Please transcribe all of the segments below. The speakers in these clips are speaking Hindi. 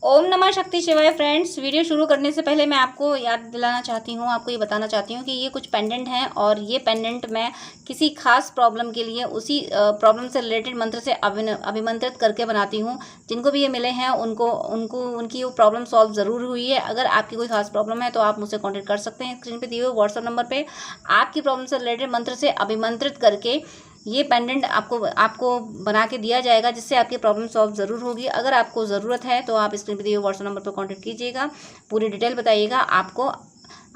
ओम नमः शक्ति शिवाय फ्रेंड्स। वीडियो शुरू करने से पहले मैं आपको याद दिलाना चाहती हूँ, आपको ये बताना चाहती हूँ कि ये कुछ पेंडेंट हैं और ये पेंडेंट मैं किसी खास प्रॉब्लम के लिए उसी प्रॉब्लम से रिलेटेड मंत्र से अभिमंत्रित करके बनाती हूँ। जिनको भी ये मिले हैं उनको उनको उनकी वो प्रॉब्लम सॉल्व ज़रूर हुई है। अगर आपकी कोई खास प्रॉब्लम है तो आप मुझसे कॉन्टेक्ट कर सकते हैं। स्क्रीन पर दिए हुए व्हाट्सअप नंबर पर आपकी प्रॉब्लम से रिलेटेड मंत्र से अभिमंत्रित करके ये पेंडेंट आपको आपको बना के दिया जाएगा, जिससे आपकी प्रॉब्लम सॉल्व ज़रूर होगी। अगर आपको ज़रूरत है तो आप स्क्रीन पर दिए हुए व्हाट्सएप नंबर पर कांटेक्ट कीजिएगा, पूरी डिटेल बताइएगा। आपको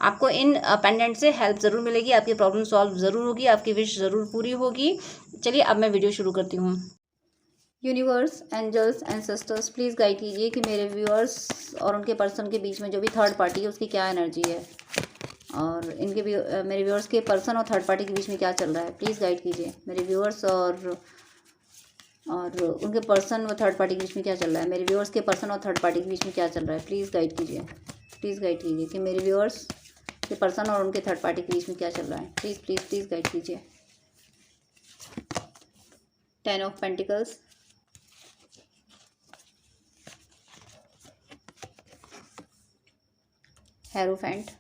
आपको इन पेंडेंट से हेल्प ज़रूर मिलेगी, आपकी प्रॉब्लम सॉल्व ज़रूर होगी, आपकी विश ज़रूर पूरी होगी। चलिए अब मैं वीडियो शुरू करती हूँ। Universe, angels, ancestors, please guide कीजिए कि मेरे व्यूअर्स और उनके पर्सन के बीच में जो भी थर्ड पार्टी है उसकी क्या एनर्जी है, और इनके भी मेरे व्यूअर्स के पर्सन और थर्ड पार्टी के बीच में क्या चल रहा है। प्लीज़ गाइड कीजिए मेरे व्यूअर्स और उनके पर्सन और थर्ड पार्टी के बीच में क्या चल रहा है। मेरे व्यूअर्स के पर्सन और थर्ड पार्टी के बीच में क्या चल रहा है। प्लीज़ गाइड कीजिए, प्लीज़ गाइड कीजिए कि मेरे व्यूअर्स के पर्सन और उनके थर्ड पार्टी के बीच में क्या चल रहा है। प्लीज़ प्लीज़ प्लीज़ गाइड कीजिए। 10 of pentacles, hierophant,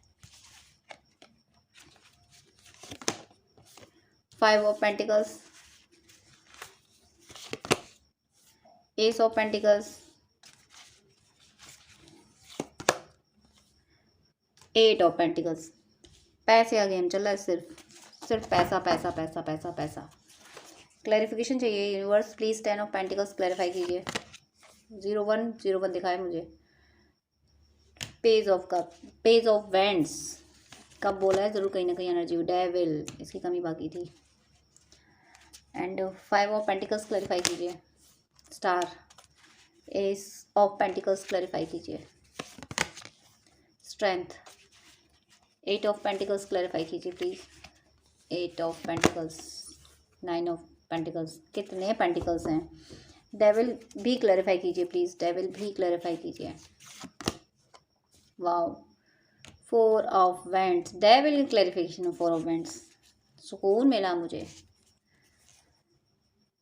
5 of pentacles, S of pentacles, 8 of pentacles. पैसे का गेम चल रहा है, सिर्फ पैसा पैसा पैसा पैसा पैसा। क्लैरिफिकेशन चाहिए universe, please 10 of pentacles clarify कीजिए। 0101 दिखाए मुझे। Page of cup, page of vends, कब बोला है ज़रूर कहीं ना कहीं एनर्जी। डेविल, इसकी कमी बाकी थी। एंड 5 ऑफ पेंटिकल्स क्लैरिफाई कीजिए। Star, S of pentacles clarify कीजिए। स्ट्रेंथ, 8 ऑफ पेंटिकल्स क्लैरिफाई कीजिए please. 8 of pentacles, 9 of pentacles, कितने पेंटिकल्स हैं। डेविल भी क्लैरिफाई कीजिए प्लीज़, डेविल भी क्लैरिफाई कीजिए। Wow, 4 of vents, devil clarification 4 of vents, सुकून मिला मुझे।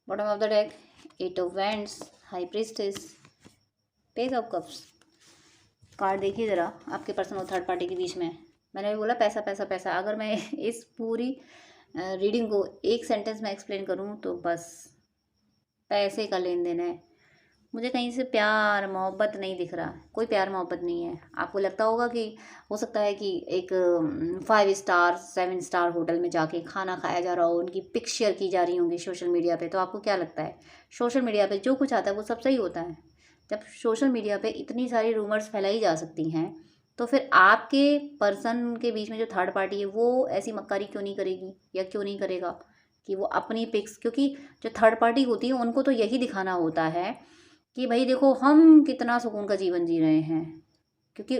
Bottom of the deck 8 of vents, high priestess, page of cups. Card देखिए ज़रा आपके पर्सन और थर्ड पार्टी के बीच में। मैंने भी बोला पैसा पैसा पैसा। अगर मैं इस पूरी रीडिंग को एक सेंटेंस में एक्सप्लेन करूँ तो बस पैसे का लेन देन है। मुझे कहीं से प्यार मोहब्बत नहीं दिख रहा, कोई प्यार मोहब्बत नहीं है। आपको लगता होगा कि हो सकता है कि एक 5 स्टार 7 स्टार होटल में जाके खाना खाया जा रहा हो, उनकी पिक शेयर की जा रही होंगी सोशल मीडिया पे। तो आपको क्या लगता है सोशल मीडिया पे जो कुछ आता है वो सब सही होता है? जब सोशल मीडिया पे इतनी सारी रूमर्स फैलाई जा सकती हैं तो फिर आपके पर्सन के बीच में जो थर्ड पार्टी है वो ऐसी मक्कारी क्यों नहीं करेगी या क्यों नहीं करेगा कि वो अपनी पिक्स, क्योंकि जो थर्ड पार्टी होती है उनको तो यही दिखाना होता है कि भाई देखो हम कितना सुकून का जीवन जी रहे हैं, क्योंकि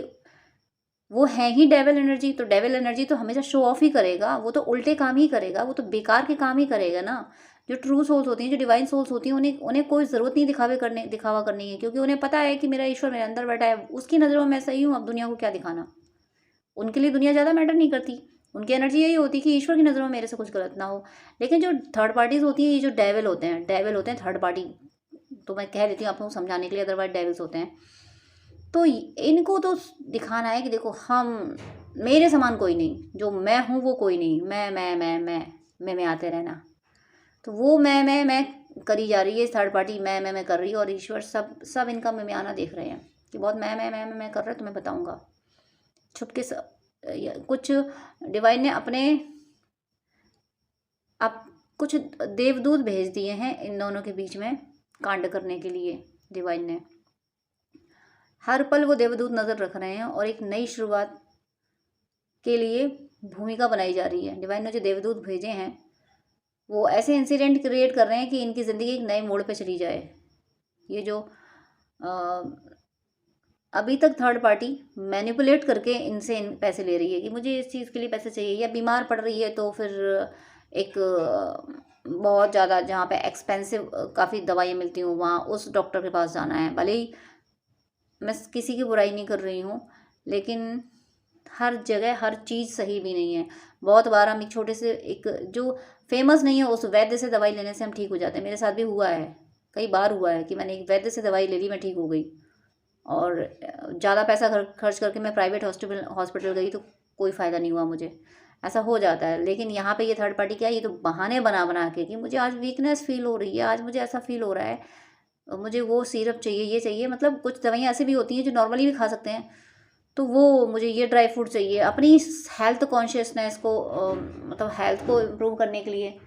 वो है ही डेविल एनर्जी। तो डेविल एनर्जी तो हमेशा शो ऑफ ही करेगा, वो तो उल्टे काम ही करेगा, वो तो बेकार के काम ही करेगा ना। जो ट्रू सोल्स होती हैं, जो डिवाइन सोल्स होती हैं, उन्हें उन्हें कोई ज़रूरत नहीं दिखावा करने की, क्योंकि उन्हें पता है कि मेरा ईश्वर मेरे अंदर बैठा है, उसकी नज़रों में मैं सही हूँ। अब दुनिया को क्या दिखाना, उनके लिए दुनिया ज़्यादा मैटर नहीं करती। उनकी एनर्जी यही होती कि ईश्वर की नज़रों में मेरे से कुछ गलत ना हो। लेकिन जो थर्ड पार्टीज़ होती हैं, ये जो डेविल होते हैं थर्ड पार्टी, तो मैं कह देती हूँ आप लोगों को समझाने के लिए, अदरवाइज डेविल्स होते हैं। तो इनको तो दिखाना है कि देखो हम, मेरे समान कोई नहीं, जो मैं हूँ वो कोई नहीं, मैं आते रहना। तो वो मैं करी जा रही है थर्ड पार्टी, मैं कर रही है, और ईश्वर सब इनका मैं आना देख रहे हैं कि बहुत मैं कर रहा है। तो मैं बताऊँगा छुपके कुछ डिवाइन ने अपने अब कुछ देवदूत भेज दिए हैं इन दोनों के बीच में कांड करने के लिए। डिवाइन ने हर पल वो देवदूत नज़र रख रहे हैं और एक नई शुरुआत के लिए भूमिका बनाई जा रही है। डिवाइन ने जो देवदूत भेजे हैं वो ऐसे इंसिडेंट क्रिएट कर रहे हैं कि इनकी ज़िंदगी एक नए मोड़ पे चली जाए। ये जो अभी तक थर्ड पार्टी मैनिपुलेट करके इनसे इन पैसे ले रही है कि मुझे इस चीज़ के लिए पैसे चाहिए, या बीमार पड़ रही है तो फिर एक बहुत ज़्यादा जहाँ पे एक्सपेंसिव काफ़ी दवाइयाँ मिलती हूँ वहाँ उस डॉक्टर के पास जाना है। भले ही मैं किसी की बुराई नहीं कर रही हूँ, लेकिन हर जगह हर चीज़ सही भी नहीं है। बहुत बार हम एक छोटे से एक जो फेमस नहीं है उस वैद्य से दवाई लेने से हम ठीक हो जाते हैं। मेरे साथ भी हुआ है, कई बार हुआ है कि मैंने एक वैद्य से दवाई ले ली, मैं ठीक हो गई। और ज़्यादा पैसा खर्च करके मैं प्राइवेट हॉस्पिटल गई तो कोई फ़ायदा नहीं हुआ मुझे, ऐसा हो जाता है। लेकिन यहाँ पे ये थर्ड पार्टी क्या है, ये तो बहाने बना बना के कि मुझे आज वीकनेस फील हो रही है, आज मुझे ऐसा फील हो रहा है, मुझे वो सिरप चाहिए, ये चाहिए, मतलब कुछ दवाइयाँ ऐसी भी होती हैं जो नॉर्मली भी खा सकते हैं, तो वो मुझे ये ड्राई फ्रूट चाहिए अपनी हेल्थ कॉन्शियसनेस को मतलब हेल्थ को इम्प्रूव करने के लिए।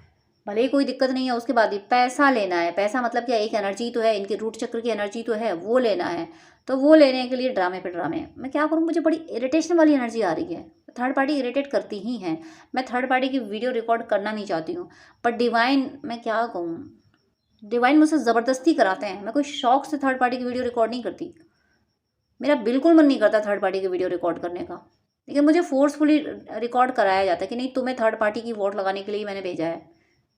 भले ही कोई दिक्कत नहीं है, उसके बाद भी पैसा लेना है। पैसा मतलब क्या, एक एनर्जी तो है, इनके रूट चक्र की एनर्जी तो है, वो लेना है। तो वो लेने के लिए ड्रामे पे ड्रामे, मैं क्या करूँ, मुझे बड़ी इरिटेशन वाली एनर्जी आ रही है। थर्ड पार्टी इरिटेट करती ही हैं। मैं थर्ड पार्टी की वीडियो रिकॉर्ड करना नहीं चाहती हूँ, पर डिवाइन, मैं क्या कहूँ, डिवाइन मुझसे ज़बरदस्ती कराते हैं। मैं कोई शौक से थर्ड पार्टी की वीडियो रिकॉर्ड नहीं करती, मेरा बिल्कुल मन नहीं करता थर्ड पार्टी की वीडियो रिकॉर्ड करने का, लेकिन मुझे फोर्सफुली रिकॉर्ड कराया जाता है कि नहीं, तुम्हें थर्ड पार्टी की वोट लगाने के लिए ही मैंने भेजा है।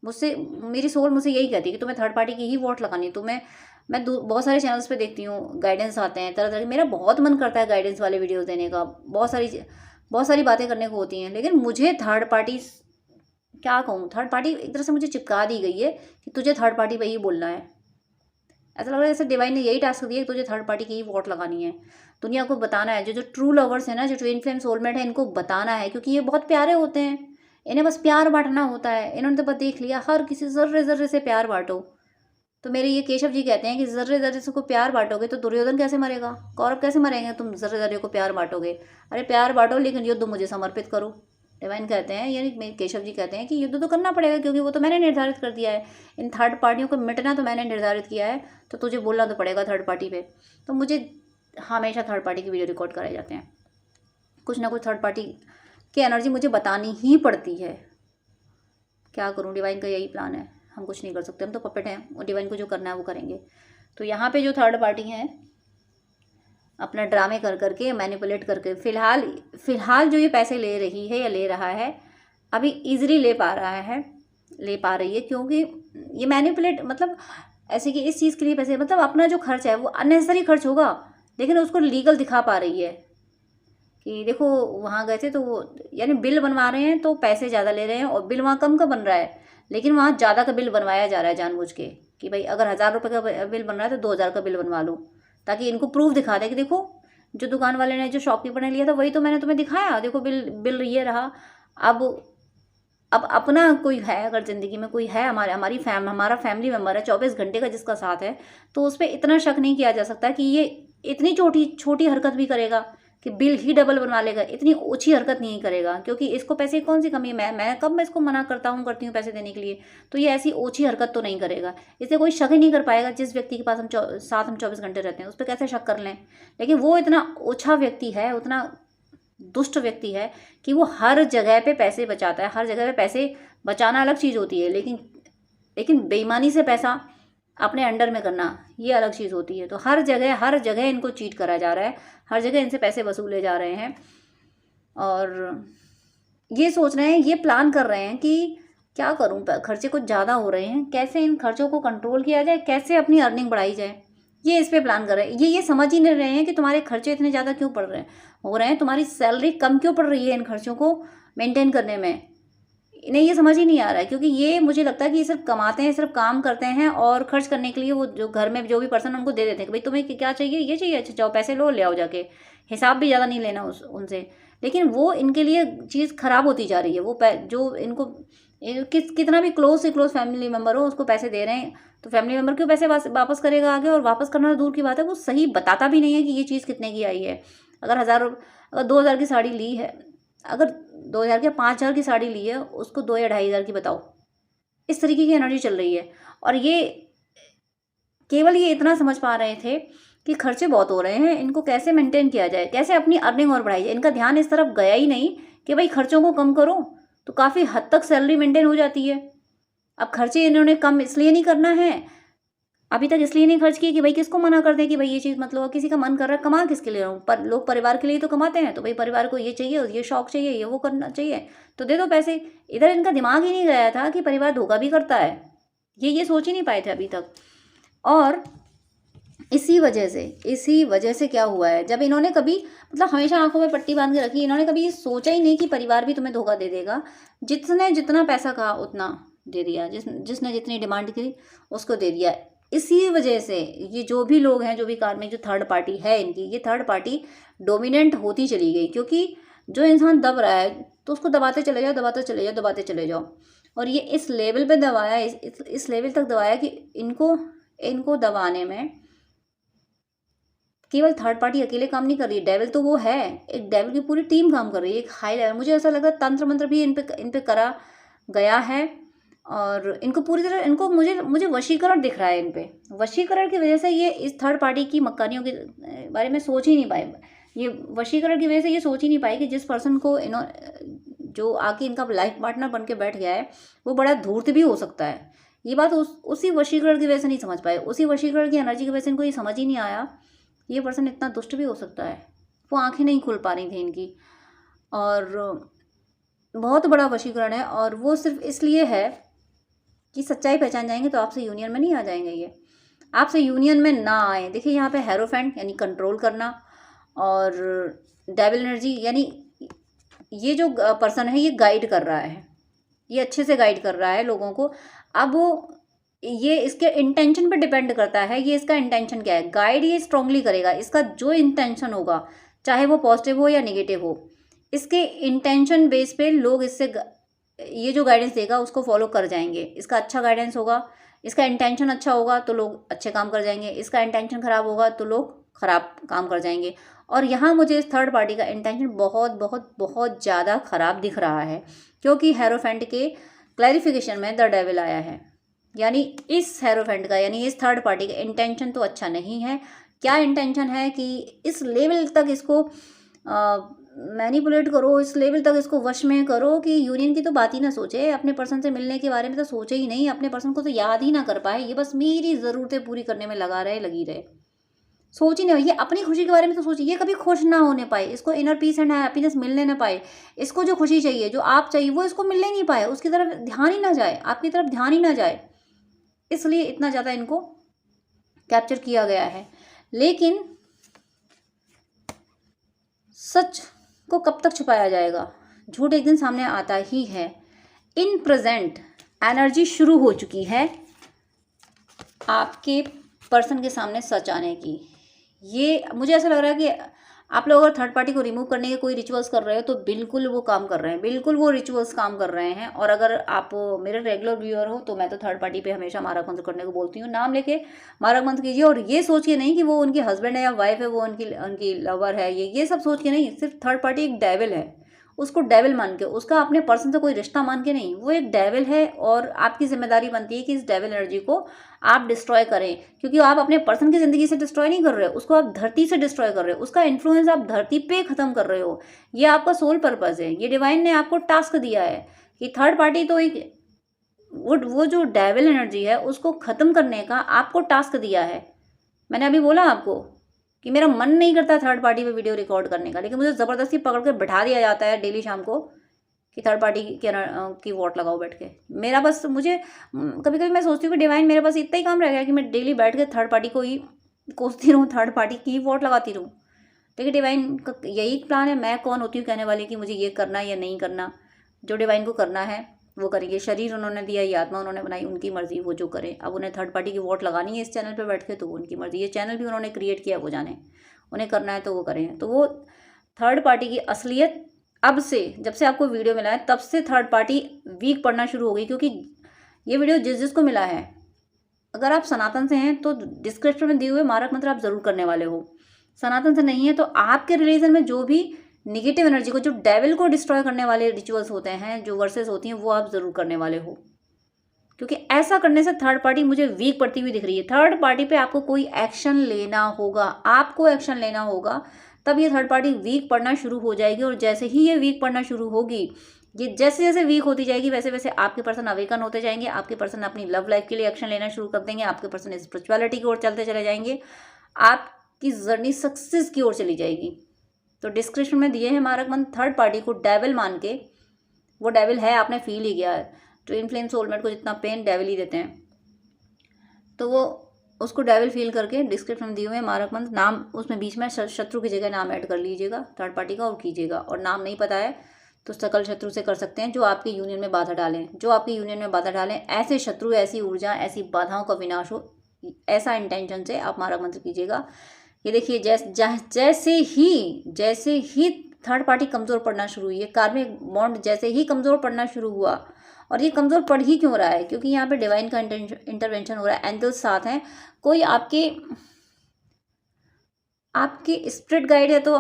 मुझसे, मेरी सोल मुझसे यही कहती है कि तुम्हें थर्ड पार्टी की ही वोट लगानी है। तुम्हें, मैं बहुत सारे चैनल्स पे देखती हूँ, गाइडेंस आते हैं तरह तरह के, मेरा बहुत मन करता है गाइडेंस वाले वीडियोस देने का, बहुत सारी बातें करने को होती हैं, लेकिन मुझे थर्ड पार्टी, क्या कहूँ, थर्ड पार्टी एक तरह से मुझे चिपका दी गई है कि तुझे थर्ड पार्टी पे ही बोलना है। ऐसा लग रहा है जैसे डिवाइन ने यही टास्क दिया कि तुझे थर्ड पार्टी की ही वोट लगानी है, दुनिया को बताना है। जो जो ट्रू लवर्स है ना, जो ट्विन फ्लेम सोलमेट है, इनको बताना है, क्योंकि ये बहुत प्यारे होते हैं, इन्हें बस प्यार बांटना होता है। इन्होंने तो बस देख लिया, हर किसी जर्रे जर्रे से प्यार बांटो। तो मेरे ये केशव जी कहते हैं कि जर्रे जर्रे से को प्यार बांटोगे तो दुर्योधन कैसे मरेगा, कौरव कैसे मरेंगे, तुम जर्रे जर्रे को प्यार बांटोगे। अरे प्यार बांटो, लेकिन युद्ध मुझे समर्पित करो। डिवाइन कहते हैं, यानी मेरे केशव जी कहते हैं कि युद्ध तो करना पड़ेगा, क्योंकि वो तो मैंने निर्धारित कर दिया है, इन थर्ड पार्टियों को मिटना तो मैंने निर्धारित किया है, तो तुझे बोलना तो पड़ेगा थर्ड पार्टी पे। तो मुझे हमेशा थर्ड पार्टी की वीडियो रिकॉर्ड कराए जाते हैं, कुछ ना कुछ थर्ड पार्टी की एनर्जी मुझे बतानी ही पड़ती है। क्या करूँ, डिवाइन का यही प्लान है, हम कुछ नहीं कर सकते, हम तो पपेट हैं, और डिवाइन को जो करना है वो करेंगे। तो यहाँ पे जो थर्ड पार्टी हैं, अपना ड्रामे कर करके, मैनिपुलेट करके, फिलहाल जो ये पैसे ले रही है या ले रहा है, अभी इजीली ले पा रही है, क्योंकि ये मैनिपुलेट, मतलब ऐसे कि इस चीज़ के लिए पैसे, मतलब अपना जो खर्च है वो अननेसेसरी खर्च होगा, लेकिन उसको लीगल दिखा पा रही है कि देखो वहाँ गए थे तो वो, यानी बिल बनवा रहे हैं तो पैसे ज़्यादा ले रहे हैं, और बिल वहाँ कम का बन रहा है, लेकिन वहाँ ज़्यादा का बिल बनवाया जा रहा है जानबूझ के, कि भाई अगर 1000 रुपये का बिल बन रहा है तो 2000 का बिल बनवा लो, ताकि इनको प्रूफ दिखा दे कि देखो जो दुकान वाले ने, जो शॉपकीपर ने लिया था वही तो मैंने तुम्हें दिखाया, देखो बिल बिल ये रहा। अब अपना कोई है, अगर ज़िंदगी में कोई है, हमारा फैमिली मेम्बर है 24 घंटे का जिसका साथ है, तो उस पर इतना शक नहीं किया जा सकता कि ये इतनी छोटी छोटी हरकत भी करेगा कि बिल ही डबल बनवा लेगा, इतनी ओछी हरकत नहीं करेगा, क्योंकि इसको पैसे की कौन सी कमी है, मैं इसको मना करती हूँ पैसे देने के लिए, तो ये ऐसी ओछी हरकत तो नहीं करेगा, इसे कोई शक ही नहीं कर पाएगा। जिस व्यक्ति के पास हम 24 घंटे रहते हैं उस पर कैसे शक कर लें, लेकिन वो इतना ओछा व्यक्ति है, उतना दुष्ट व्यक्ति है कि वो हर जगह पे पैसे बचाता है। हर जगह पे पैसे बचाना अलग चीज़ होती है, लेकिन बेईमानी से पैसा अपने अंडर में करना ये अलग चीज़ होती है। तो हर जगह इनको चीट करा जा रहा है, हर जगह इनसे पैसे वसूले जा रहे हैं, और ये सोच रहे हैं, ये प्लान कर रहे हैं कि क्या करूं, खर्चे कुछ ज़्यादा हो रहे हैं, कैसे इन खर्चों को कंट्रोल किया जाए, कैसे अपनी अर्निंग बढ़ाई जाए, ये इस पे प्लान कर रहे हैं। ये समझ ही नहीं रहे हैं कि तुम्हारे खर्चे इतने ज़्यादा क्यों हो रहे हैं, तुम्हारी सैलरी कम क्यों पड़ रही है इन खर्चों को मेंटेन करने में, इन्हें ये समझ ही नहीं आ रहा है। क्योंकि ये मुझे लगता है कि ये सिर्फ कमाते हैं, सिर्फ काम करते हैं, और खर्च करने के लिए वो जो घर में जो भी पर्सन उनको दे देते हैं कि भाई तुम्हें क्या चाहिए, ये चाहिए, अच्छा जाओ पैसे लो, ले आओ जाके, हिसाब भी ज़्यादा नहीं लेना उनसे। लेकिन वो इनके लिए चीज़ ख़राब होती जा रही है। वो जो इनको कितना भी क्लोज से क्लोज फैमिली मेम्बर हो उसको पैसे दे रहे हैं, तो फैमिली मेम्बर क्यों पैसे वापस करेगा आगे, और वापस करना दूर की बात है, वो सही बताता भी नहीं है कि ये चीज़ कितने की आई है। अगर 2000 की साड़ी ली है, अगर 2000 या 5000 की साड़ी ली है, उसको 2 या 2500 की बताओ, इस तरीके की एनर्जी चल रही है। और ये केवल ये इतना समझ पा रहे थे कि खर्चे बहुत हो रहे हैं, इनको कैसे मेंटेन किया जाए, कैसे अपनी अर्निंग और बढ़ाई जाए। इनका ध्यान इस तरफ गया ही नहीं कि भाई खर्चों को कम करो तो काफ़ी हद तक सैलरी मेंटेन हो जाती है। अब खर्चे इन्होंने कम इसलिए नहीं करना है, अभी तक इसलिए नहीं खर्च किए कि भाई किसको मना कर दें कि भाई ये चीज़ मत लो, किसी का मन कर रहा है, कमा किसके लिए रहा हूँ, पर लोग परिवार के लिए तो कमाते हैं, तो भाई परिवार को ये चाहिए, ये शौक चाहिए, ये वो करना चाहिए, तो दे दो पैसे। इधर इनका दिमाग ही नहीं गया था कि परिवार धोखा भी करता है, ये सोच ही नहीं पाए थे अभी तक। और इसी वजह से क्या हुआ है, जब इन्होंने कभी, मतलब हमेशा आंखों में पट्टी बांध के रखी, इन्होंने कभी ये सोचा ही नहीं कि परिवार भी तुम्हें धोखा दे देगा। जिसने जितना पैसा कहा उतना दे दिया, जिसने जितनी डिमांड की उसको दे दिया। इसी वजह से ये जो भी लोग हैं, जो भी कार में जो थर्ड पार्टी है इनकी, ये थर्ड पार्टी डोमिनेंट होती चली गई। क्योंकि जो इंसान दब रहा है तो उसको दबाते चले जाओ, दबाते चले जाओ, दबाते चले जाओ। और ये इस लेवल पे दबाया, इस लेवल तक दबाया कि इनको दबाने में केवल थर्ड पार्टी अकेले काम नहीं कर रही है। डेविल तो वो है, एक डेविल की पूरी टीम काम कर रही है, एक हाई लेवल। मुझे ऐसा लगा तंत्र मंत्र भी इन पे करा गया है। और इनको पूरी तरह, इनको मुझे वशीकरण दिख रहा है इन पे। वशीकरण की वजह से ये इस थर्ड पार्टी की मक्कानियों के बारे में सोच ही नहीं पाए। ये वशीकरण की वजह से ये सोच ही नहीं पाए कि जिस पर्सन को जो आके इनका लाइफ पार्टनर बन के बैठ गया है वो बड़ा धूर्त भी हो सकता है। ये बात उसी वशीकरण की वजह से नहीं समझ पाए, उसी वशीकरण की एनर्जी की वजह से इनको ये समझ ही नहीं आया ये पर्सन इतना दुष्ट भी हो सकता है। वो आंखें नहीं खुल पा रही थी इनकी, और बहुत बड़ा वशीकरण है। और वो सिर्फ इसलिए है कि सच्चाई पहचान जाएंगे तो आपसे यूनियन में नहीं आ जाएंगे, ये आपसे यूनियन में ना आए। देखिए यहाँ पे हेरोफेंट यानी कंट्रोल करना, और डेविल एनर्जी यानी ये जो पर्सन है ये गाइड कर रहा है, ये अच्छे से गाइड कर रहा है लोगों को। अब वो ये इसके इंटेंशन पे डिपेंड करता है, ये इसका इंटेंशन क्या है। गाइड ये स्ट्रांगली करेगा, इसका जो इंटेंशन होगा चाहे वो पॉजिटिव हो या नेगेटिव हो, इसके इंटेंशन बेस पे लोग इससे ये जो गाइडेंस देगा उसको फॉलो कर जाएंगे। इसका अच्छा गाइडेंस होगा, इसका इंटेंशन अच्छा होगा तो लोग अच्छे काम कर जाएंगे, इसका इंटेंशन खराब होगा तो लोग खराब काम कर जाएंगे। और यहाँ मुझे इस थर्ड पार्टी का इंटेंशन बहुत बहुत बहुत ज़्यादा खराब दिख रहा है, क्योंकि हेरोफेंट के क्लैरिफिकेशन में द डेविल आया है। यानी इस हेरोफेंट का यानी इस थर्ड पार्टी का इंटेंशन तो अच्छा नहीं है। क्या इंटेंशन है कि इस लेवल तक इसको मैनिपुलेट करो, इस लेवल तक इसको वश में करो कि यूनियन की तो बात ही ना सोचे, अपने पर्सन से मिलने के बारे में तो सोचे ही नहीं, अपने पर्सन को तो याद ही ना कर पाए। ये बस मेरी ज़रूरतें पूरी करने में लगी रहे, सोच ही नहीं। ये अपनी खुशी के बारे में तो सोचे, ये कभी खुश ना होने पाए, इसको इनर पीस एंड हैप्पीनेस मिलने ना पाए। इसको जो खुशी चाहिए, जो आप चाहिए, वो इसको मिलने नहीं पाए, उसकी तरफ ध्यान ही ना जाए, आपकी तरफ ध्यान ही ना जाए। इसलिए इतना ज़्यादा इनको कैप्चर किया गया है। लेकिन सच को कब तक छुपाया जाएगा, झूठ एक दिन सामने आता ही है। इन प्रेजेंट एनर्जी शुरू हो चुकी है आपके पर्सन के सामने सच आने की। ये मुझे ऐसा लग रहा है कि आप लोग अगर थर्ड पार्टी को रिमूव करने के कोई रिचुअल्स कर रहे हो तो बिल्कुल वो काम कर रहे हैं, बिल्कुल वो रिचुअल्स काम कर रहे हैं। और अगर आप मेरे रेगुलर व्यूअर हो तो मैं तो थर्ड पार्टी पे हमेशा मारक मंत्र करने को बोलती हूँ। नाम लेके मारक मंत्र कीजिए, और ये सोच के नहीं कि वो उनके हस्बैंड है या वाइफ है, वो उनकी लवर है, ये सब सोच के नहीं। सिर्फ थर्ड पार्टी एक डेविल है, उसको डेविल मान के, उसका अपने पर्सन से कोई रिश्ता मान के नहीं, वो एक डेविल है। और आपकी जिम्मेदारी बनती है कि इस डेविल एनर्जी को आप डिस्ट्रॉय करें, क्योंकि आप अपने पर्सन की ज़िंदगी से डिस्ट्रॉय नहीं कर रहे हो, उसको आप धरती से डिस्ट्रॉय कर रहे हो, उसका इन्फ्लुएंस आप धरती पे ख़त्म कर रहे हो। ये आपका सोल पर्पज़ है, ये डिवाइन ने आपको टास्क दिया है कि थर्ड पार्टी तो एक वो जो डेविल एनर्जी है उसको ख़त्म करने का आपको टास्क दिया है। मैंने अभी बोला आपको कि मेरा मन नहीं करता थर्ड पार्टी पे वीडियो रिकॉर्ड करने का, लेकिन मुझे ज़बरदस्ती पकड़ के बैठा दिया जाता है डेली शाम को कि थर्ड पार्टी की वोट लगाओ बैठ के। मेरा बस मुझे कभी कभी मैं सोचती हूँ कि डिवाइन मेरे पास इतना ही काम रह गया कि मैं डेली बैठ के थर्ड पार्टी को ही कोसती रहूँ, थर्ड पार्टी की वोट लगाती रहूँ। लेकिन डिवाइन का यही प्लान है। मैं कौन होती हूँ कहने वाली कि मुझे ये करना या नहीं करना। जो डिवाइन को करना है वो करेंगे। शरीर उन्होंने दिया, ये आत्मा उन्होंने बनाई, उनकी मर्जी, वो जो करें। अब उन्हें थर्ड पार्टी की वोट लगानी है इस चैनल पे बैठ के तो वो उनकी मर्जी। ये चैनल भी उन्होंने क्रिएट किया, वो जाने, उन्हें करना है तो वो करें। तो वो थर्ड पार्टी की असलियत अब से, जब से आपको वीडियो मिला है तब से थर्ड पार्टी वीक पड़ना शुरू हो गई। क्योंकि ये वीडियो जिसको मिला है, अगर आप सनातन से हैं तो डिस्क्रिप्शन में दिए हुए मारक मंत्र आप ज़रूर करने वाले हो। सनातन से नहीं है तो आपके रिलीजन में जो भी निगेटिव एनर्जी को, जो डेविल को डिस्ट्रॉय करने वाले रिचुअल्स होते हैं, जो वर्सेस होती हैं, वो आप ज़रूर करने वाले हो। क्योंकि ऐसा करने से थर्ड पार्टी मुझे वीक पड़ती हुई दिख रही है। थर्ड पार्टी पे आपको कोई एक्शन लेना होगा, आपको एक्शन लेना होगा, तब ये थर्ड पार्टी वीक पड़ना शुरू हो जाएगी। और जैसे ही ये वीक पड़ना शुरू होगी, ये जैसे जैसे वीक होती जाएगी वैसे वैसे आपके पर्सन अवेकन होते जाएंगे। आपके पर्सन अपनी लव लाइफ के लिए एक्शन लेना शुरू कर देंगे। आपके पर्सन स्पिरिचुअलिटी की ओर चलते चले जाएंगे। आपकी जर्नी सक्सेस की ओर चली जाएगी। तो डिस्क्रिप्शन में दिए हैं मारक मंत्र। थर्ड पार्टी को डेविल मान के, वो डेविल है, आपने फील ही किया है। ट्विन फ्लेम सोलमेट को जितना पेन डेविल ही देते हैं, तो वो उसको डेविल फील करके डिस्क्रिप्शन में दिए हुए मारक मंत्र, नाम उसमें बीच में शत्रु की जगह नाम ऐड कर लीजिएगा थर्ड पार्टी का और कीजिएगा। और नाम नहीं पता है तो सकल शत्रु से कर सकते हैं, जो आपके यूनियन में बाधा डालें, जो आपके यूनियन में बाधा डालें। ऐसे शत्रु, ऐसी ऊर्जा, ऐसी बाधाओं का विनाश हो, ऐसा इंटेंशन से आप मारक मंत्र कीजिएगा। ये देखिए जैसे ही थर्ड पार्टी कमज़ोर पड़ना शुरू हुई है, कार्मिक बॉन्ड जैसे ही कमज़ोर पड़ना शुरू हुआ, और ये कमज़ोर पड़ ही क्यों रहा है, क्योंकि यहाँ पे डिवाइन का इंटरवेंशन हो रहा है, एंजल्स साथ हैं, कोई आपके स्पिरिट गाइड है, तो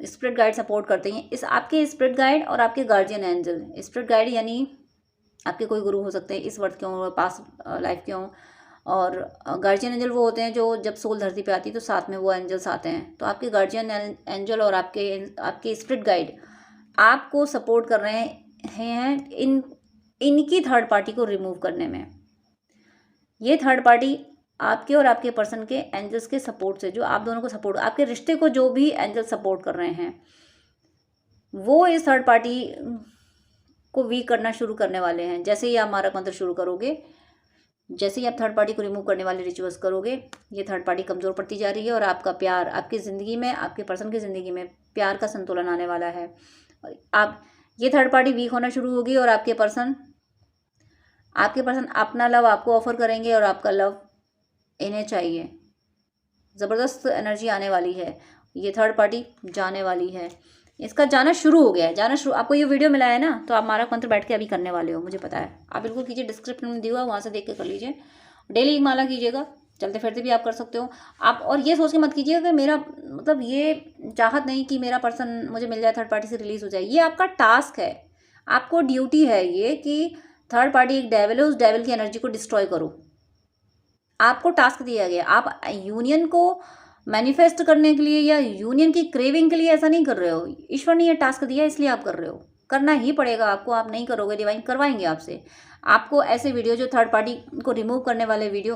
स्पिरिट गाइड सपोर्ट करते हैं। इस आपके स्पिरिट गाइड और आपके गार्जियन एंजल, स्पिरिट गाइड यानी आपके कोई गुरु हो सकते हैं, इस वर्ष के हों, पास्ट लाइफ के हों, और गार्जियन एंजल वो होते हैं जो जब सोल धरती पे आती है तो साथ में वो एंजल्स आते हैं। तो आपके गार्जियन एंजल और आपके स्पिरिट गाइड आपको सपोर्ट कर रहे हैं इनकी थर्ड पार्टी को रिमूव करने में। ये थर्ड पार्टी आपके और आपके पर्सन के एंजल्स के सपोर्ट से, जो आप दोनों को सपोर्ट, आपके रिश्ते को जो भी एंजल सपोर्ट कर रहे हैं, वो इस थर्ड पार्टी को वीक करना शुरू करने वाले हैं। जैसे ही आप मारक मंत्र शुरू करोगे, जैसे ही आप थर्ड पार्टी को रिमूव करने वाले रिचुअल्स करोगे, ये थर्ड पार्टी कमज़ोर पड़ती जा रही है और आपका प्यार, आपकी ज़िंदगी में, आपके पर्सन की ज़िंदगी में प्यार का संतुलन आने वाला है। ये थर्ड पार्टी वीक होना शुरू होगी और आपके पर्सन अपना लव आपको ऑफर करेंगे और आपका लव इन्हें चाहिए। ज़बरदस्त एनर्जी आने वाली है, ये थर्ड पार्टी जाने वाली है, इसका जाना शुरू हो गया है, आपको ये वीडियो मिला है ना, तो आप मारक मंत्र बैठ के अभी करने वाले हो, मुझे पता है। आप बिल्कुल कीजिए, डिस्क्रिप्शन में दिया हुआ वहाँ से देख के कर लीजिए। डेली एक माला कीजिएगा, चलते फिरते भी आप कर सकते हो आप। और ये सोच के मत कीजिएगा कि मेरा मतलब ये चाहत नहीं कि मेरा पर्सन मुझे मिल जाए, थर्ड पार्टी से रिलीज हो जाए। ये आपका टास्क है, आपको ड्यूटी है ये कि थर्ड पार्टी एक डेविल है, उस डेविल की एनर्जी को डिस्ट्रॉय करो। आपको टास्क दिया गया, आप यूनियन को मैनिफेस्ट करने के लिए या यूनियन की क्रेविंग के लिए ऐसा नहीं कर रहे हो। ईश्वर ने ये टास्क दिया इसलिए आप कर रहे हो, करना ही पड़ेगा आपको। आप नहीं करोगे, डिवाइन करवाएंगे आपसे। आपको ऐसे वीडियो जो थर्ड पार्टी को रिमूव करने वाले वीडियो,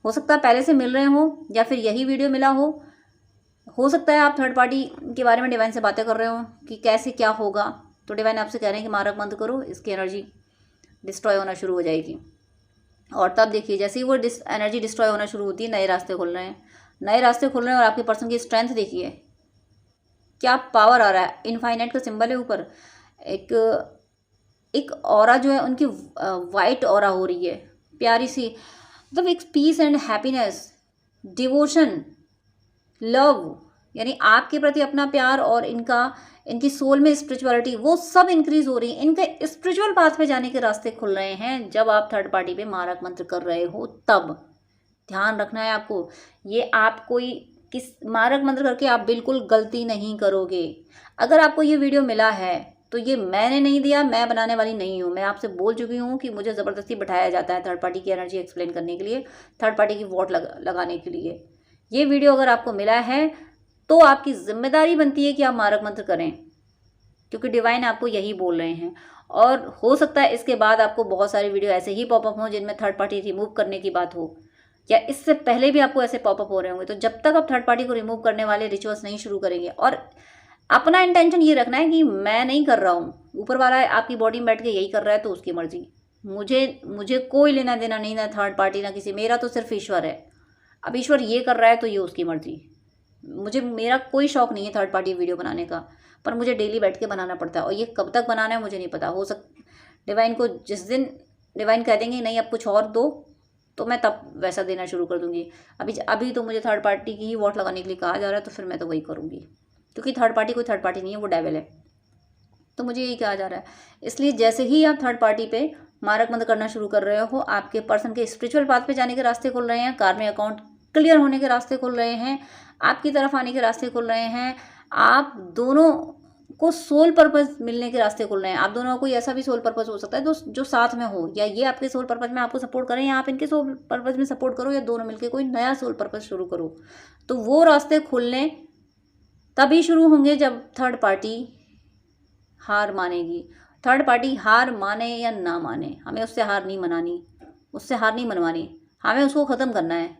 हो सकता है पहले से मिल रहे हो या फिर यही वीडियो मिला हो सकता है आप थर्ड पार्टी के बारे में डिवाइन से बातें कर रहे हो कि कैसे क्या होगा, तो डिवाइन आपसे कह रहे हैं कि मारक बंद करो, इसकी एनर्जी डिस्ट्रॉय होना शुरू हो जाएगी। और तब देखिए जैसे ही वो एनर्जी डिस्ट्रॉय होना शुरू होती है, नए रास्ते खुल रहे हैं, नए रास्ते खुल रहे हैं। और आपके पर्सन की स्ट्रेंथ देखिए, क्या पावर आ रहा है। इनफाइनाइट का सिंबल है ऊपर, एक ऑरा जो है उनकी वाइट ऑरा हो रही है, प्यारी सी, मतलब एक peace and happiness, devotion, love, यानी आपके प्रति अपना प्यार और इनकी सोल में स्पिरिचुअलिटी, वो सब इंक्रीज हो रही है। इनके स्पिरिचुअल पाथ पे जाने के रास्ते खुल रहे हैं जब आप थर्ड पार्टी पे मारक मंत्र कर रहे हो। तब ध्यान रखना है आपको, ये आप कोई किस मारक मंत्र करके आप बिल्कुल गलती नहीं करोगे। अगर आपको ये वीडियो मिला है तो ये मैंने नहीं दिया, मैं बनाने वाली नहीं हूँ। मैं आपसे बोल चुकी हूँ कि मुझे ज़बरदस्ती बैठाया जाता है थर्ड पार्टी की एनर्जी एक्सप्लेन करने के लिए, थर्ड पार्टी की वोट लगाने के लिए। ये वीडियो अगर आपको मिला है तो आपकी जिम्मेदारी बनती है कि आप मारक मंत्र करें, क्योंकि डिवाइन आपको यही बोल रहे हैं। और हो सकता है इसके बाद आपको बहुत सारे वीडियो ऐसे ही पॉपअप हों जिनमें थर्ड पार्टी रिमूव करने की बात हो, या इससे पहले भी आपको ऐसे पॉपअप हो रहे होंगे। तो जब तक आप थर्ड पार्टी को रिमूव करने वाले रिचुअल्स नहीं शुरू करेंगे, और अपना इंटेंशन ये रखना है कि मैं नहीं कर रहा हूँ, ऊपर वाला आपकी बॉडी में बैठ के यही कर रहा है तो उसकी मर्जी, मुझे कोई लेना देना नहीं, ना थर्ड पार्टी ना किसी, मेरा तो सिर्फ ईश्वर है। अब ईश्वर ये कर रहा है तो ये उसकी मर्जी, मेरा कोई शौक नहीं है थर्ड पार्टी वीडियो बनाने का, पर मुझे डेली बैठ के बनाना पड़ता है। और ये कब तक बनाना है मुझे नहीं पता, हो डिवाइन को जिस दिन डिवाइन कह देंगे नहीं अब कुछ और दो, तो मैं तब वैसा देना शुरू कर दूंगी। अभी तो मुझे थर्ड पार्टी की ही वोट लगाने के लिए कहा जा रहा है, तो फिर मैं तो वही करूँगी, क्योंकि थर्ड पार्टी कोई थर्ड पार्टी नहीं है, वो डेविल है, तो मुझे यही कहा जा रहा है। इसलिए जैसे ही आप थर्ड पार्टी पे मारक मंत्र करना शुरू कर रहे हो, आपके पर्सन के स्पिरिचुअल पाथ पे जाने के रास्ते खुल रहे हैं, कार्मिक अकाउंट क्लियर होने के रास्ते खुल रहे हैं, आपकी तरफ आने के रास्ते खुल रहे हैं, आप दोनों को सोल पर्पस मिलने के रास्ते खुल रहे हैं। आप दोनों का कोई ऐसा भी सोल पर्पस हो सकता है जो साथ में हो, या ये आपके सोल पर्पस में आपको सपोर्ट करें, या आप इनके सोल पर्पस में सपोर्ट करो, या दोनों मिलकर कोई नया सोल पर्पस शुरू करो। तो वो रास्ते खुलने तभी शुरू होंगे जब थर्ड पार्टी हार मानेगी। थर्ड पार्टी हार माने या ना माने, हमें उससे हार नहीं मनानी, उससे हार नहीं मनवानी, हमें उसको ख़त्म करना है,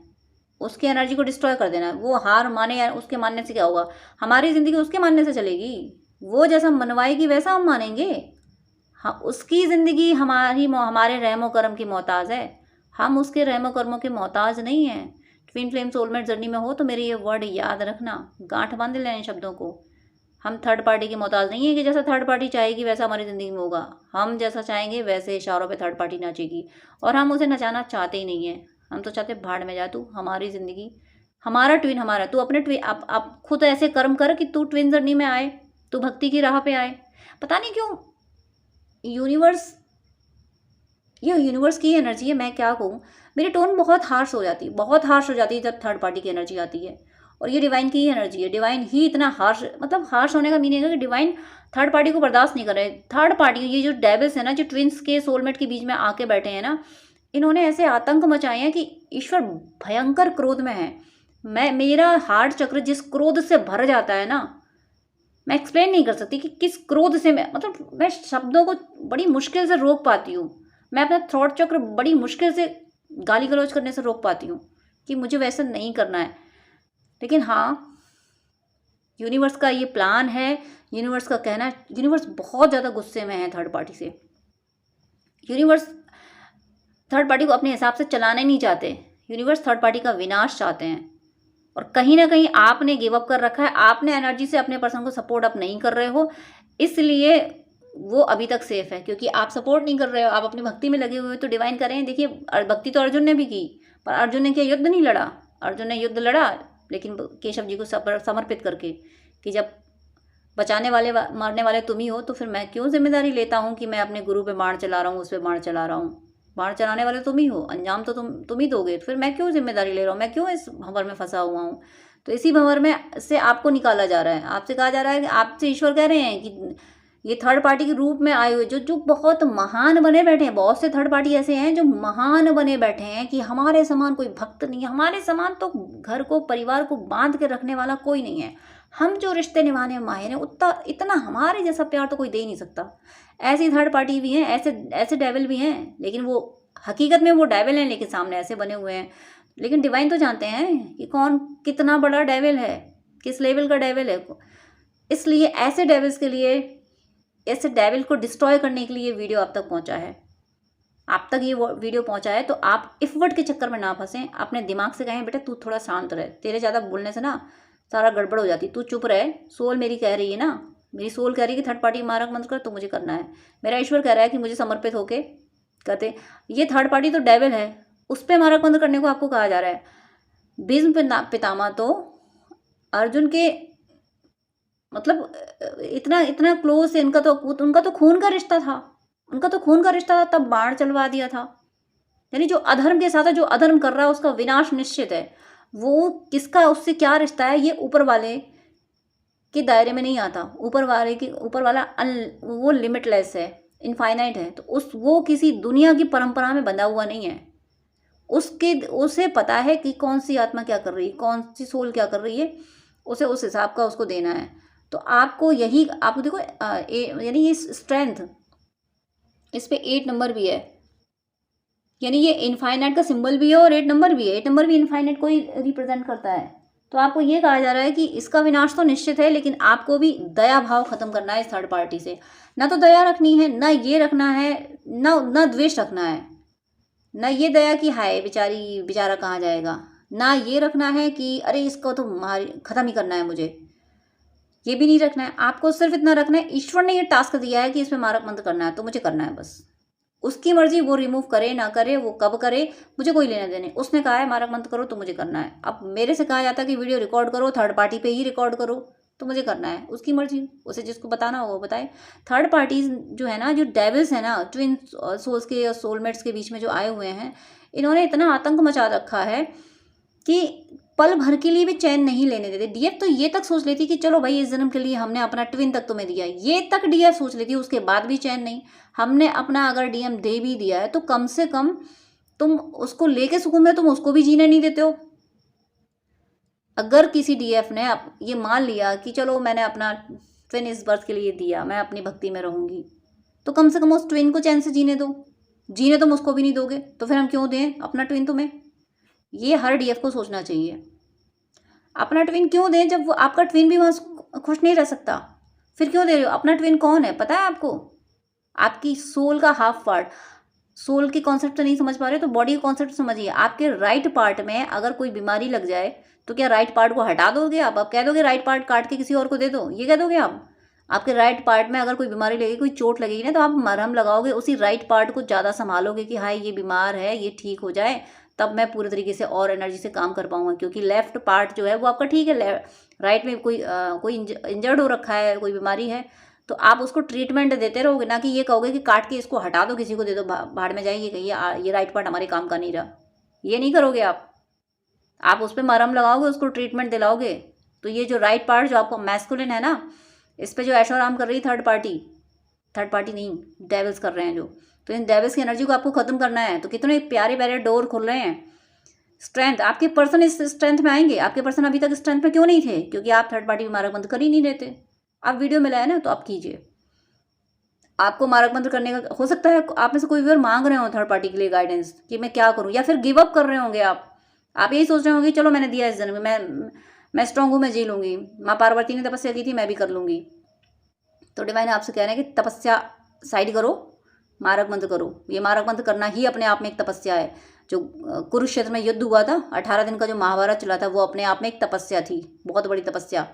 उसकी एनर्जी को डिस्ट्रॉय कर देना है। वो हार माने या उसके मानने से क्या होगा, हमारी ज़िंदगी उसके मानने से चलेगी। वो जैसा मनवाएगी वैसा हम मानेंगे। हाँ, उसकी ज़िंदगी हमारे रहमो कर्म की मोहताज है, हम उसके रहमो कर्मों के मोहताज नहीं हैं। ट्विन फ्लेम सोलमेट जर्नी में हो तो मेरे ये वर्ड याद रखना, गांठ बांध लेना इन शब्दों को। हम थर्ड पार्टी की मोहताज नहीं है कि जैसा थर्ड पार्टी चाहेगी वैसा हमारी ज़िंदगी में होगा। हम जैसा चाहेंगे वैसे इशारों पे थर्ड पार्टी नाचेगी, और हम उसे नचाना चाहते ही नहीं हैं। हम तो चाहते भाड़ में जा तू, हमारी ज़िंदगी, हमारा ट्विन हमारा। तू अपने ट्विन आप खुद ऐसे कर्म कर कि तू ट्विन जर्नी में आए, तू भक्ति की राह पे आए। पता नहीं क्यों यूनिवर्स, ये यूनिवर्स की एनर्जी है, मैं क्या कहूँ। मेरी टोन बहुत हार्श हो जाती है, बहुत हार्श हो जाती है जब थर्ड पार्टी की एनर्जी आती है, और ये डिवाइन की ही एनर्जी है। डिवाइन ही इतना हार्श, मतलब हार्श होने का मीनिंग है कि डिवाइन थर्ड पार्टी को बर्दाश्त नहीं कर रहे। थर्ड पार्टी, ये जो डेविल्स है ना, जो ट्विंस के सोलमेट के बीच में आके बैठे हैं ना, इन्होंने ऐसे आतंक मचाए हैं कि ईश्वर भयंकर क्रोध में है। मेरा हार्ट चक्र जिस क्रोध से भर जाता है ना, मैं एक्सप्लेन नहीं कर सकती कि किस क्रोध से मैं शब्दों को बड़ी मुश्किल से रोक पाती हूँ। मैं अपना थॉट चक्र बड़ी मुश्किल से गाली गलौज करने से रोक पाती हूँ कि मुझे वैसा नहीं करना है। लेकिन हाँ, यूनिवर्स का ये प्लान है, यूनिवर्स का कहना है। यूनिवर्स बहुत ज़्यादा गुस्से में है थर्ड पार्टी से। यूनिवर्स थर्ड पार्टी को अपने हिसाब से चलाना ही नहीं चाहते। यूनिवर्स थर्ड पार्टी का विनाश चाहते हैं, और कहीं ना कहीं आपने गिव अप कर रखा है। आपने एनर्जी से अपने पर्सन को सपोर्ट अप नहीं कर रहे हो, इसलिए वो अभी तक सेफ है, क्योंकि आप सपोर्ट नहीं कर रहे हो, आप अपनी भक्ति में लगे हुए हो। तो डिवाइन कर रहे हैं, देखिए भक्ति तो अर्जुन ने भी की, पर अर्जुन ने क्या युद्ध नहीं लड़ा। अर्जुन ने युद्ध लड़ा लेकिन केशव जी को समर्पित करके, कि जब बचाने वाले मारने वाले तुम ही हो, तो फिर मैं क्यों जिम्मेदारी लेता हूँ कि मैं अपने गुरु पे बाण चला रहा हूँ, उस पर बाण चला रहा हूँ। बाण चलाने वाले तुम ही हो, अंजाम तो तुम ही दोगे, तो फिर मैं क्यों जिम्मेदारी ले रहा हूँ, मैं क्यों इस भंवर में फंसा हुआ हूँ। तो इसी भंवर में से आपको निकाला जा रहा है। आपसे कहा जा रहा है कि आपसे ईश्वर कह रहे हैं कि ये थर्ड पार्टी के रूप में आए हुए जो बहुत महान बने बैठे हैं, बहुत से थर्ड पार्टी ऐसे हैं जो महान बने बैठे हैं कि हमारे समान कोई भक्त नहीं है, हमारे समान तो घर को परिवार को बांध के रखने वाला कोई नहीं है, हम जो रिश्ते निभाने में माहिर हैं उतना इतना हमारे जैसा प्यार तो कोई दे ही नहीं सकता। ऐसी थर्ड पार्टी भी हैं, ऐसे डेविल भी हैं, लेकिन वो हकीकत में वो डेविल हैं, लेकिन सामने ऐसे बने हुए हैं। लेकिन डिवाइन तो जानते हैं कि कौन कितना बड़ा डेविल है, किस लेवल का डेविल है। इसलिए ऐसे डेविल्स के लिए, ऐसे डेविल को डिस्ट्रॉय करने के लिए ये वीडियो आप तक पहुंचा है। आप तक ये वीडियो पहुंचा है तो आप इफ वर्ड के चक्कर में ना फंसें। अपने दिमाग से कहें बेटा तू थोड़ा शांत रहे, तेरे ज़्यादा बोलने से ना सारा गड़बड़ हो जाती, तू चुप रहे। सोल मेरी कह रही है ना, मेरी सोल कह रही है कि थर्ड पार्टी मारक मत कर, तो मुझे करना है। मेरा ईश्वर कह रहा है कि मुझे समर्पित होके कहते, ये थर्ड पार्टी तो डेविल है, उस पर मारक बंद करने को आपको कहा जा रहा है। भीष्म पितामह तो अर्जुन के मतलब इतना क्लोज है, उनका तो खून का रिश्ता था, उनका तो खून का रिश्ता था, तब बाण चलवा दिया था। यानी जो अधर्म के साथ है, जो अधर्म कर रहा है उसका विनाश निश्चित है। वो किसका उससे क्या रिश्ता है, ये ऊपर वाले के दायरे में नहीं आता। ऊपर वाला वो लिमिटलेस है, इनफाइनाइट है, तो वो किसी दुनिया की परंपरा में बंधा हुआ नहीं है। उसे पता है कि कौन सी आत्मा क्या कर रही है, कौन सी सोल क्या कर रही है, उसे उस हिसाब का उसको देना है। तो आपको देखो यानी ये स्ट्रेंथ, इस पे 8 नंबर भी है, यानी ये इनफाइनाइट का सिंबल भी है और 8 नंबर भी है। 8 नंबर भी इनफाइनाइट को ही रिप्रेजेंट करता है। तो आपको ये कहा जा रहा है कि इसका विनाश तो निश्चित है, लेकिन आपको भी दया भाव खत्म करना है इस थर्ड पार्टी से। ना तो दया रखनी है, ना ये रखना है, ना द्वेष रखना है, ना ये दया कि हाय बेचारा कहाँ जाएगा, ना ये रखना है कि अरे इसको तो खत्म ही करना है मुझे, ये भी नहीं रखना है। आपको सिर्फ इतना रखना है, ईश्वर ने ये टास्क दिया है कि इसमें मारक मंत्र करना है, तो मुझे करना है बस। उसकी मर्जी, वो रिमूव करे ना करे, वो कब करे, मुझे कोई लेना देने। उसने कहा है मारक मंत्र करो तो मुझे करना है। अब मेरे से कहा जाता है कि वीडियो रिकॉर्ड करो, थर्ड पार्टी पे ही रिकॉर्ड करो, तो मुझे करना है। उसकी मर्जी, उसे जिसको बताना हो वो बताए। थर्ड पार्टीज जो है ना, जो डेविल्स है ना, ट्विन सोल्स के या सोलमेट्स के बीच में जो आए हुए हैं, इन्होंने इतना आतंक मचा रखा है कि पल भर के लिए भी चैन नहीं लेने देते। डीएफ तो ये तक सोच लेती कि चलो भाई इस जन्म के लिए हमने अपना ट्विन तक तुम्हें दिया, ये तक डीएफ सोच लेती, उसके बाद भी चैन नहीं। हमने अपना अगर डीएम दे भी दिया है तो कम से कम तुम उसको लेके सुकून में, तुम उसको भी जीने नहीं देते हो। अगर किसी डीएफ ने ये मान लिया कि चलो मैंने अपना ट्विन इस बर्थ के लिए दिया, मैं अपनी भक्ति में रहूंगी, तो कम से कम उस ट्विन को चैन से जीने दो। जीने तुम उसको भी नहीं दोगे तो फिर हम क्यों दें अपना ट्विन तुम्हें? ये हर डीएफ को सोचना चाहिए। अपना ट्विन क्यों दें जब वो आपका ट्विन भी वहाँ खुश नहीं रह सकता? फिर क्यों दे रहे हो? अपना ट्विन कौन है पता है आपको? आपकी सोल का हाफ पार्ट। सोल के कॉन्सेप्ट तो नहीं समझ पा रहे तो बॉडी के कॉन्सेप्ट समझिए। आपके राइट पार्ट में अगर कोई बीमारी लग जाए तो क्या राइट पार्ट को हटा दोगे आप कह दोगे राइट पार्ट काट के किसी और को दे दो, ये कह दोगे आप? आपके राइट पार्ट में अगर कोई बीमारी लगेगी, कोई चोट लगेगी ना, तो आप मरहम लगाओगे, उसी राइट पार्ट को ज़्यादा संभालोगे कि हाँ ये बीमार है, ये ठीक हो जाए, तब मैं पूरे तरीके से और एनर्जी से काम कर पाऊंगा, क्योंकि लेफ्ट पार्ट जो है वो आपका ठीक है, राइट में कोई इंजर्ड हो रखा है, कोई बीमारी है, तो आप उसको ट्रीटमेंट देते रहोगे, ना कि ये कहोगे कि काट के इसको हटा दो, किसी को दे दो, भाड़ में जाइए, कहिए ये राइट पार्ट हमारे काम का नहीं रहा। ये नहीं करोगे आप उस पर मरहम लगाओगे, उसको ट्रीटमेंट दिलाओगे। तो ये जो राइट पार्ट जो आपको मैस्कुलिन है ना, इस पर जो ऐशो आराम कर रही है थर्ड पार्टी नहीं, डेविल्स कर रहे हैं जो, तो इन डेविल्स की एनर्जी को आपको खत्म करना है। तो कितने प्यारे प्यारे डोर खुल रहे हैं। स्ट्रेंथ, आपके पर्सन इस स्ट्रेंथ में आएंगे। आपके पर्सन अभी तक स्ट्रेंथ में क्यों नहीं थे? क्योंकि आप थर्ड पार्टी में मारक मंत्र कर ही नहीं देते। आप वीडियो मिला है ना, तो आप कीजिए। आपको मारक मंत्र करने का हो सकता है, आप में से कोई भी और मांग रहे हो थर्ड पार्टी के लिए गाइडेंस कि मैं क्या करूं, या फिर गिव अप कर रहे होंगे आप यही सोच रहे होंगे चलो मैंने दिया इस जन्म में, मैं स्ट्रांग हूँ, मैं जी लूंगी, माँ पार्वती ने तपस्या की थी, मैं भी कर लूंगी। तो डिवाइन आपसे कह रहे हैं कि तपस्या साइड करो, मारक मंत्र करो। ये मारक मंत्र करना ही अपने आप में एक तपस्या है। जो कुरुक्षेत्र में युद्ध हुआ था, 18 दिन का जो महाभारत चला था, वो अपने आप में एक तपस्या थी, बहुत बड़ी तपस्या।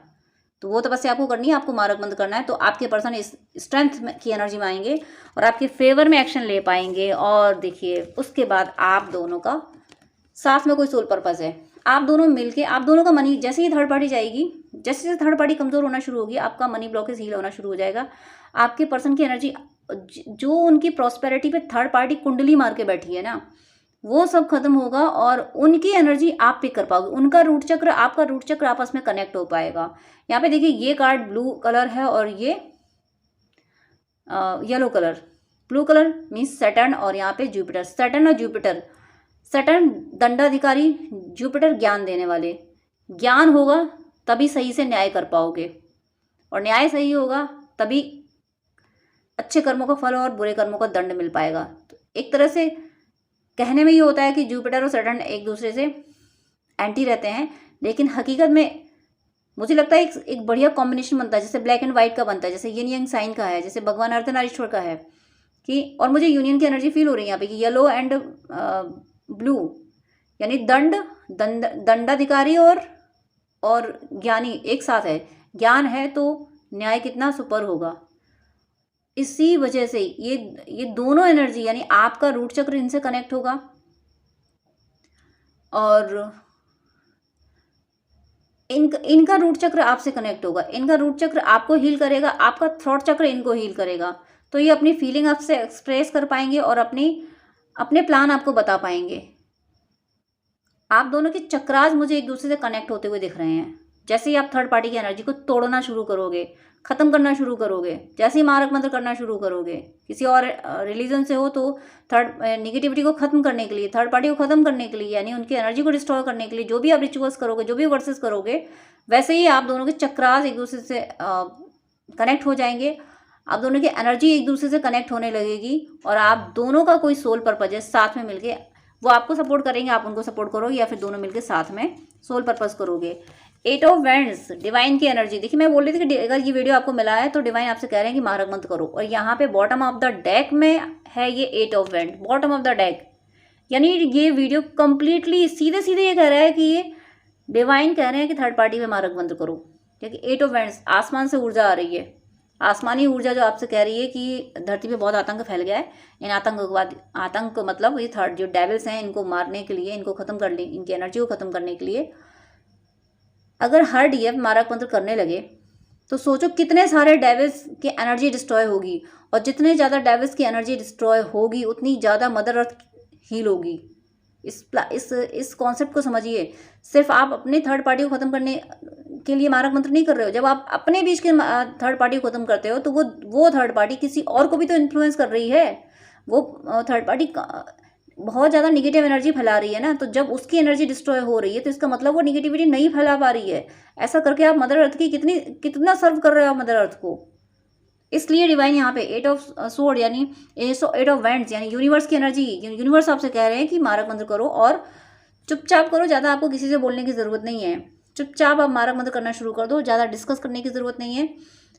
तो वो तपस्या आपको करनी है, आपको मारक मंत्र करना है। तो आपके पर्सन इस स्ट्रेंथ की एनर्जी में आएंगे और आपके फेवर में एक्शन ले पाएंगे। और देखिए उसके बाद आप दोनों का साथ में कोई सोल पर्पस है, आप दोनों मिलके, आप दोनों का मनी, जैसे ही थर्ड पार्टी जाएगी, जैसे जैसे थर्ड पार्टी कमजोर होना शुरू होगी, आपका मनी ब्लॉकेज हील होना शुरू हो जाएगा। आपके पर्सन की एनर्जी, जो उनकी प्रॉस्पेरिटी पे थर्ड पार्टी कुंडली मार के बैठी है ना, वो सब खत्म होगा और उनकी एनर्जी आप पिक कर पाओगे। उनका रूट चक्र, आपका रूट चक्र आपस में कनेक्ट हो पाएगा। यहाँ पे देखिए ये कार्ड ब्लू कलर है और ये yellow colour. Blue colour means Saturn और यहाँ पे जुपिटर। सैटर्न और जुपिटर, सैटर्न दंडाधिकारी, जुपिटर ज्ञान देने वाले। ज्ञान होगा तभी सही से न्याय कर पाओगे, और न्याय सही होगा तभी अच्छे कर्मों का फल और बुरे कर्मों का दंड मिल पाएगा। तो एक तरह से कहने में ये होता है कि जुपिटर और सैटर्न एक दूसरे से एंटी रहते हैं, लेकिन हकीकत में मुझे लगता है एक बढ़िया कॉम्बिनेशन बनता है, जैसे ब्लैक एंड व्हाइट का बनता है, जैसे यिन यांग साइन का है, जैसे भगवान अर्धनारीश्वर का है कि, और मुझे यूनियन की एनर्जी फील हो रही है यहाँ पे कि येलो एंड ब्लू, यानी दंडाधिकारी और ज्ञानी एक साथ है। ज्ञान है तो न्याय कितना सुपर होगा। इसी वजह से ये दोनों एनर्जी, यानी आपका रूट चक्र इनसे कनेक्ट होगा और इनका रूट चक्र आपसे कनेक्ट होगा। इनका रूट चक्र आपको हील करेगा, आपका थ्रॉट चक्र इनको हील करेगा। तो ये अपनी फीलिंग आपसे एक्सप्रेस कर पाएंगे और अपने प्लान आपको बता पाएंगे। आप दोनों के चक्रास मुझे एक दूसरे से कनेक्ट होते हुए दिख रहे हैं। जैसे ही आप थर्ड पार्टी की एनर्जी को तोड़ना शुरू करोगे, खत्म करना शुरू करोगे, जैसे ही मारक मंत्र करना शुरू करोगे, किसी और रिलीजन से हो तो थर्ड निगेटिविटी को खत्म करने के लिए, थर्ड पार्टी को खत्म करने के लिए, यानी उनकी एनर्जी को डिस्ट्रॉय करने के लिए जो भी आप रिचुअल्स करोगे, जो भी वर्सेस करोगे, वैसे ही आप दोनों के चक्रास एक दूसरे से कनेक्ट हो जाएंगे। आप दोनों की एनर्जी एक दूसरे से कनेक्ट होने लगेगी और आप दोनों का कोई सोल पर्पज है, साथ में मिलके वो आपको सपोर्ट करेंगे, आप उनको सपोर्ट करोगे, या फिर दोनों मिलकर साथ में सोल पर्पस करोगे। 8 ऑफ वैंड्स, डिवाइन की एनर्जी। देखिए मैं बोल रही थी कि अगर ये वीडियो आपको मिला है तो डिवाइन आपसे कह रहे हैं कि मारक मंत्र करो, और यहाँ पे बॉटम ऑफ द डेक में है ये 8 of wand, bottom of the deck. यानी ये वीडियो कंप्लीटली सीधे सीधे ये कह रहा है कि ये डिवाइन कह रहे हैं कि थर्ड पार्टी में मारक मंत्र करो, क्योंकि 8 ऑफ वैंड्स, आसमान से ऊर्जा आ रही है, आसमानी ऊर्जा जो आपसे कह रही है कि धरती पे बहुत आतंक फैल गया है। इन आतंक मतलब ये थर्ड जो डेविल्स हैं, इनको मारने के लिए, इनको खत्म करने, इनकी एनर्जी को खत्म करने के लिए अगर हर डीएफ मारक मंत्र करने लगे तो सोचो कितने सारे डेविल्स की एनर्जी डिस्ट्रॉय होगी, और जितने ज़्यादा डेविल्स की एनर्जी डिस्ट्रॉय होगी उतनी ज़्यादा मदर अर्थ हील होगी। इस कॉन्सेप्ट को समझिए। सिर्फ आप अपने थर्ड पार्टी को ख़त्म करने के लिए मारक मंत्र नहीं कर रहे हो। जब आप अपने बीच के थर्ड पार्टी को ख़त्म करते हो तो वो थर्ड पार्टी किसी और को भी तो इन्फ्लुएंस कर रही है। वो थर्ड पार्टी बहुत ज़्यादा निगेटिव एनर्जी फैला रही है ना, तो जब उसकी एनर्जी डिस्ट्रॉय हो रही है तो इसका मतलब वो निगेटिविटी नहीं फैला पा रही है। ऐसा करके आप मदर अर्थ की कितना सर्व कर रहे हो मदर अर्थ को। इसलिए डिवाइन यहाँ पे 8 ऑफ सोर्ड यानी 8 ऑफ वैंड्स यानी यूनिवर्स की एनर्जी, यूनिवर्स आपसे कह रहे हैं कि मारक मंत्र करो और चुपचाप करो। ज़्यादा आपको किसी से बोलने की ज़रूरत नहीं है, चुपचाप आप मारक मंत्र करना शुरू कर दो। ज़्यादा डिस्कस करने की ज़रूरत नहीं है।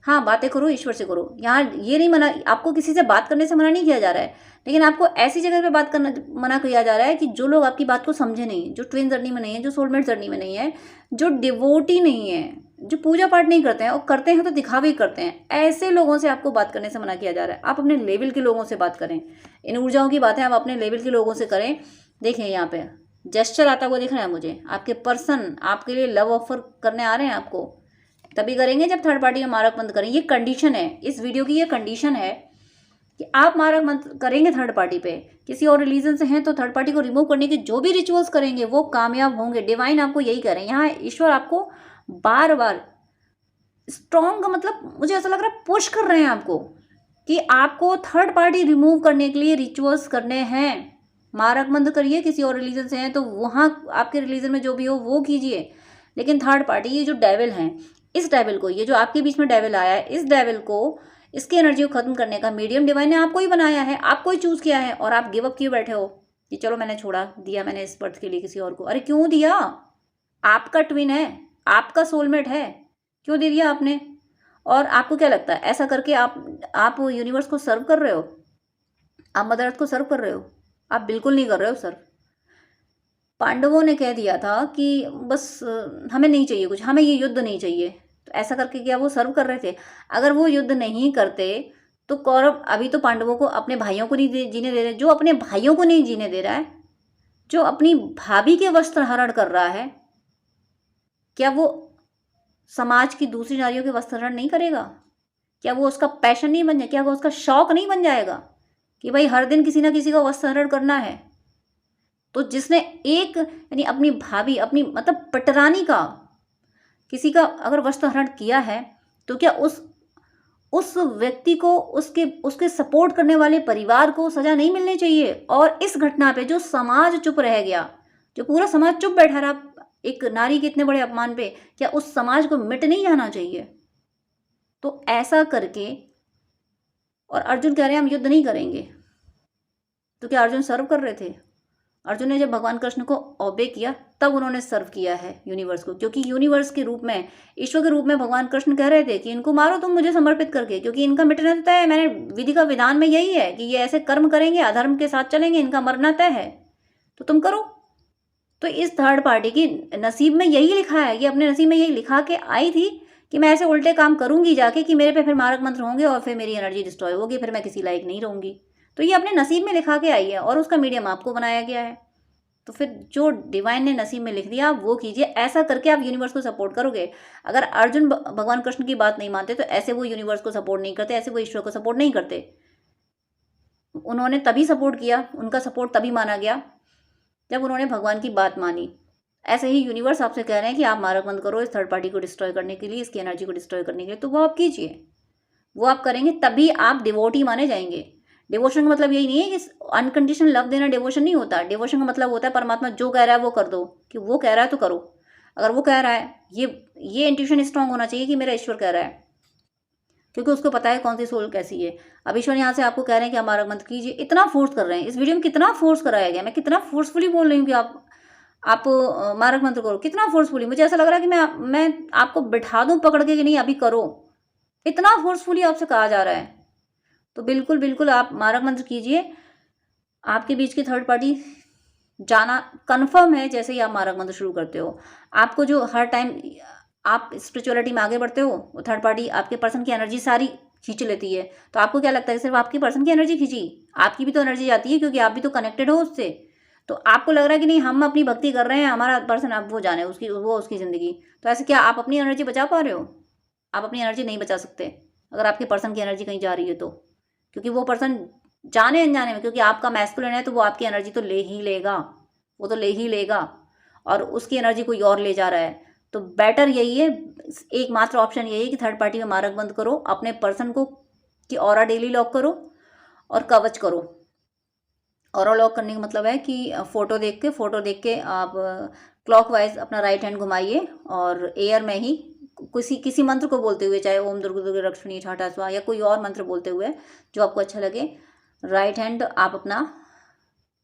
हाँ, बातें करो, ईश्वर से करो। यहाँ ये नहीं मना, आपको किसी से बात करने से मना नहीं किया जा रहा है, लेकिन आपको ऐसी जगह पे बात करना मना किया जा रहा है कि जो लोग आपकी बात को समझे नहीं, जो ट्विन जर्नी में नहीं है, जो सोलमेट जर्नी में नहीं है, जो डिवोटी नहीं है, जो पूजा पाठ नहीं करते हैं और करते हैं तो दिखावे ही करते हैं, ऐसे लोगों से आपको बात करने से मना किया जा रहा है। आप अपने लेवल के लोगों से बात करें। इन ऊर्जाओं की बातें आप अपने लेवल के लोगों से करें। देखें यहाँ पे जेस्चर आता हुआ दिख रहा है मुझे। आपके पर्सन आपके लिए लव ऑफर करने आ रहे हैं आपको, तभी करेंगे जब थर्ड पार्टी में मारक बंद करें। ये कंडीशन है इस वीडियो की, ये कंडीशन है कि आप मारक बंद करेंगे थर्ड पार्टी पे, किसी और रिलीजन से हैं तो थर्ड पार्टी को रिमूव करने के जो भी रिचुअल्स करेंगे वो कामयाब होंगे। डिवाइन आपको यही कह रहे हैं, यहाँ ईश्वर आपको बार बार स्ट्रॉन्ग, मतलब मुझे ऐसा लग रहा है पुश कर रहे हैं आपको कि आपको थर्ड पार्टी रिमूव करने के लिए रिचुअल्स करने हैं। मारक बंद करिए, किसी और रिलीजन से हैं तो वहाँ आपके रिलीजन में जो भी हो वो कीजिए, लेकिन थर्ड पार्टी, ये जो डेविल हैं, इस डेविल को, ये जो आपके बीच में डेविल आया है, इस डेविल को, इसकी एनर्जी को खत्म करने का मीडियम डिवाइन ने आपको ही बनाया है, आपको ही चूज किया है, और आप गिव अप किए बैठे हो कि चलो मैंने छोड़ा दिया मैंने इस बर्थ के लिए किसी और को। अरे क्यों दिया? आपका ट्विन है, आपका सोलमेट है, क्यों दे दिया आपने? और आपको क्या लगता है ऐसा करके आप यूनिवर्स को सर्व कर रहे हो? आप मदर अर्थ को सर्व कर रहे हो? आप बिल्कुल नहीं कर रहे हो सर्व। पांडवों ने कह दिया था कि बस हमें नहीं चाहिए कुछ, हमें ये युद्ध नहीं चाहिए, तो ऐसा करके क्या वो सर्व कर रहे थे? अगर वो युद्ध नहीं करते तो कौरव अभी तो पांडवों को, अपने भाइयों को नहीं जीने दे रहे। जो अपने भाइयों को नहीं जीने दे रहा है, जो अपनी भाभी के वस्त्र हरण कर रहा है, क्या वो समाज की दूसरी नारियों के वस्त्र हरण नहीं करेगा? क्या वो उसका पैशन नहीं बन जाए? क्या वो उसका शौक नहीं बन जाएगा कि भाई हर दिन किसी ना किसी का वस्त्र हरण करना है? तो जिसने एक, यानी अपनी भाभी, अपनी मतलब पटरानी का, किसी का अगर वस्त्र हरण किया है, तो क्या उस व्यक्ति को, उसके उसके सपोर्ट करने वाले परिवार को सजा नहीं मिलनी चाहिए? और इस घटना पे जो समाज चुप रह गया, जो पूरा समाज चुप बैठा रहा एक नारी के इतने बड़े अपमान पे, क्या उस समाज को मिट नहीं जाना चाहिए? तो ऐसा करके, और अर्जुन कह रहे हैं हम युद्ध नहीं करेंगे, तो क्या अर्जुन सर्व कर रहे थे? अर्जुन ने जब भगवान कृष्ण को ओबे किया तब उन्होंने सर्व किया है यूनिवर्स को, क्योंकि यूनिवर्स के रूप में, ईश्वर के रूप में भगवान कृष्ण कह रहे थे कि इनको मारो तुम मुझे समर्पित करके, क्योंकि इनका मिटना तय है। मैंने विधि का विधान में यही है कि ये ऐसे कर्म करेंगे, अधर्म के साथ चलेंगे, इनका मरना तय है, तो तुम करो। तो इस थर्ड पार्टी की नसीब में यही लिखा है, ये अपने नसीब में यही लिखा के आई थी कि मैं ऐसे उल्टे काम करूंगी जाके कि मेरे पे फिर मारक मंत्र होंगे और फिर मेरी एनर्जी डिस्ट्रॉय होगी, फिर मैं किसी लायक नहीं रहूंगी। तो ये अपने नसीब में लिखा के आई है और उसका मीडियम आपको बनाया गया है। तो फिर जो डिवाइन ने नसीब में लिख दिया आप वो कीजिए। ऐसा करके आप यूनिवर्स को सपोर्ट करोगे। अगर अर्जुन भगवान कृष्ण की बात नहीं मानते तो ऐसे वो यूनिवर्स को सपोर्ट नहीं करते, ऐसे वो ईश्वर को सपोर्ट नहीं करते। उन्होंने तभी सपोर्ट किया, उनका सपोर्ट तभी माना गया जब उन्होंने भगवान की बात मानी। ऐसे ही यूनिवर्स आपसे कह रहे हैं कि आप मारक बंद करो इस थर्ड पार्टी को डिस्ट्रॉय करने के लिए, इसकी एनर्जी को डिस्ट्रॉय करने के लिए, तो वो आप कीजिए, वो आप करेंगे तभी आप डिवोटी माने जाएंगे। डिवोशन का मतलब यही नहीं है कि अनकंडीशनल लव देना डिवोशन नहीं होता। डिवोशन का मतलब होता है परमात्मा जो कह रहा है वो कर दो, कि वो कह रहा है तो करो। अगर वो कह रहा है, ये इंट्यूशन स्ट्रांग होना चाहिए कि मेरा ईश्वर कह रहा है, क्योंकि उसको पता है कौन सी सोल कैसी है। अब ईश्वर यहाँ से आपको कह रहे हैं कि आप मारक बंद कीजिए, इतना फोर्स कर रहे हैं। इस वीडियो में कितना फोर्स कराया गया, मैं कितना फोर्सफुली बोल रही हूँ कि आप मारक मंत्र करो, कितना फोर्सफुली। मुझे ऐसा लग रहा है कि मैं आपको बिठा दूं पकड़ के कि नहीं अभी करो, इतना फोर्सफुली आपसे कहा जा रहा है। तो बिल्कुल बिल्कुल आप मारक मंत्र कीजिए। आपके बीच की थर्ड पार्टी जाना कन्फर्म है जैसे ही आप मारक मंत्र शुरू करते हो। आपको जो हर टाइम आप स्पिरिचुअलिटी में आगे बढ़ते हो, वो थर्ड पार्टी आपके पर्सन की एनर्जी सारी खींच लेती है। तो आपको क्या लगता है सिर्फ आपकी पर्सन की एनर्जी खींची? आपकी भी तो एनर्जी जाती है, क्योंकि आप भी तो कनेक्टेड हो उससे। तो आपको लग रहा है कि नहीं हम अपनी भक्ति कर रहे हैं, हमारा पर्सन अब वो जाने उसकी ज़िंदगी। तो ऐसे क्या आप अपनी एनर्जी बचा पा रहे हो? आप अपनी एनर्जी नहीं बचा सकते अगर आपके पर्सन की एनर्जी कहीं जा रही है तो, क्योंकि वो पर्सन जाने अनजाने में, क्योंकि आपका मैस्कुलिन है तो वो आपकी एनर्जी तो ले ही लेगा, वो तो ले ही लेगा, और उसकी एनर्जी कोई और ले जा रहा है। तो बेटर यही है, एकमात्र ऑप्शन यही है कि थर्ड पार्टी में मारक बंद करो, अपने पर्सन को की ऑरा डेली लॉक करो और कवच करो। ऑरा लॉक करने का मतलब है कि फोटो देख के आप क्लॉकवाइज अपना राइट हैंड घुमाइए और एयर में ही किसी मंत्र को बोलते हुए, चाहे ओम दुर्गा दुर्गा लक्ष्मी ठाठा स्वा या कोई और मंत्र बोलते हुए जो आपको अच्छा लगे, राइट हैंड आप अपना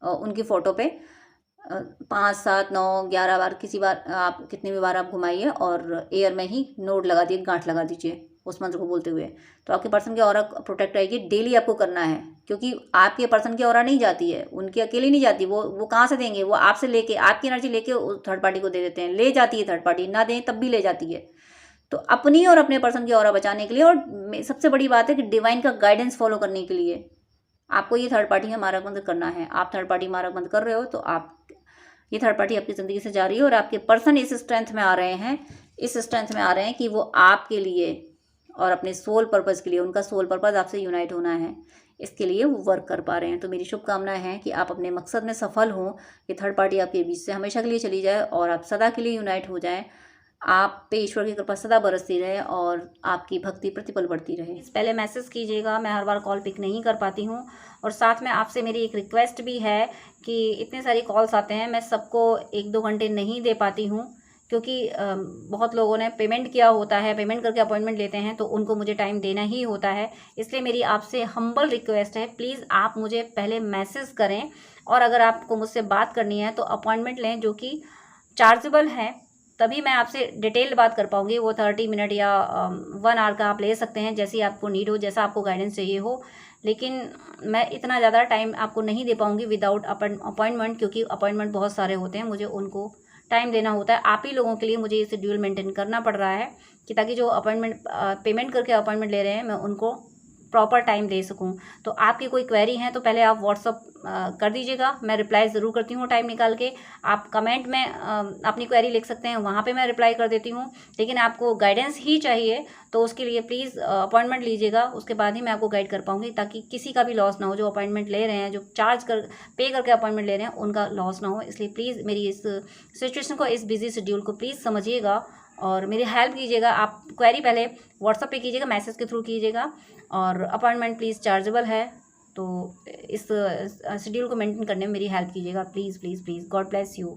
उनकी फ़ोटो पे 5, 7, 9, 11 बार, किसी बार आप कितनी भी बार आप घुमाइए और एयर में ही नोड लगा दिए, गांठ लगा दीजिए उस मंत्र को बोलते हुए। तो आपके पर्सन की ऑरा प्रोटेक्ट रहेगी। डेली आपको करना है, क्योंकि आपके पर्सन की ऑरा नहीं जाती है, उनकी अकेली नहीं जाती। वो कहाँ से देंगे? वो आपसे लेके, आपकी एनर्जी लेके थर्ड पार्टी को दे देते हैं। ले जाती है थर्ड पार्टी, ना दें तब भी ले जाती है। तो अपनी और अपने पर्सन की ऑरा बचाने के लिए, और सबसे बड़ी बात है कि डिवाइन का गाइडेंस फॉलो करने के लिए आपको ये थर्ड पार्टी में मारक बंद करना है। आप थर्ड पार्टी मारक बंद कर रहे हो तो आप ये थर्ड पार्टी आपकी ज़िंदगी से जा रही है और आपके पर्सन इस स्ट्रेंथ में आ रहे हैं, इस स्ट्रेंथ में आ रहे हैं कि वो आपके लिए और अपने सोल पर्पज़ के लिए, उनका सोल पर्पज़ आपसे यूनाइट होना है, इसके लिए वो वर्क कर पा रहे हैं। तो मेरी शुभकामनाएं हैं कि आप अपने मकसद में सफल हों, कि थर्ड पार्टी आपके बीच से हमेशा के लिए चली जाए और आप सदा के लिए यूनाइट हो जाएं। आप पे ईश्वर की कृपा सदा बरसती रहे और आपकी भक्ति प्रतिपल बढ़ती रहे। पहले मैसेज कीजिएगा, मैं हर बार कॉल पिक नहीं कर पाती हूँ। और साथ में आपसे मेरी एक रिक्वेस्ट भी है कि इतने सारी कॉल्स आते हैं, मैं सबको 1-2 घंटे नहीं दे पाती हूँ, क्योंकि बहुत लोगों ने पेमेंट किया होता है, पेमेंट करके अपॉइंटमेंट लेते हैं, तो उनको मुझे टाइम देना ही होता है। इसलिए मेरी आपसे हम्बल रिक्वेस्ट है, प्लीज़ आप मुझे पहले मैसेज करें, और अगर आपको मुझसे बात करनी है तो अपॉइंटमेंट लें जो कि चार्जेबल है, तभी मैं आपसे डिटेल बात कर पाऊँगी। वो 30 मिनट या 1 आवर का आप ले सकते हैं, जैसी आपको नीड हो, जैसा आपको गाइडेंस चाहिए हो। लेकिन मैं इतना ज़्यादा टाइम आपको नहीं दे पाऊँगी विदाउट अपॉइंटमेंट, क्योंकि अपॉइंटमेंट बहुत सारे होते हैं, मुझे उनको टाइम देना होता है। आप ही लोगों के लिए मुझे ये शेड्यूल मेंटेन करना पड़ रहा है, कि ताकि जो अपॉइंटमेंट पेमेंट करके अपॉइंटमेंट ले रहे हैं, मैं उनको प्रॉपर टाइम दे सकूं। तो आपकी कोई क्वेरी है तो पहले आप व्हाट्सअप कर दीजिएगा, मैं रिप्लाई ज़रूर करती हूँ टाइम निकाल के। आप कमेंट में अपनी क्वेरी लिख सकते हैं, वहाँ पे मैं रिप्लाई कर देती हूँ। लेकिन आपको गाइडेंस ही चाहिए तो उसके लिए प्लीज़ अपॉइंटमेंट लीजिएगा, उसके बाद ही मैं आपको गाइड कर पाऊँगी, ताकि किसी का भी लॉस ना हो। जो अपॉइंटमेंट ले रहे हैं, जो पे करके अपॉइंटमेंट ले रहे हैं, उनका लॉस ना हो। इसलिए प्लीज़ मेरी इस सिचुएशन को, इस बिजी शेड्यूल को प्लीज़ समझिएगा और मेरी हेल्प कीजिएगा। आप क्वेरी पहले व्हाट्सअप पे कीजिएगा, मैसेज के थ्रू कीजिएगा, और अपॉइंटमेंट प्लीज़ चार्जेबल है। तो इस शेड्यूल को मेंटेन करने में मेरी हेल्प कीजिएगा, please please please. God bless you.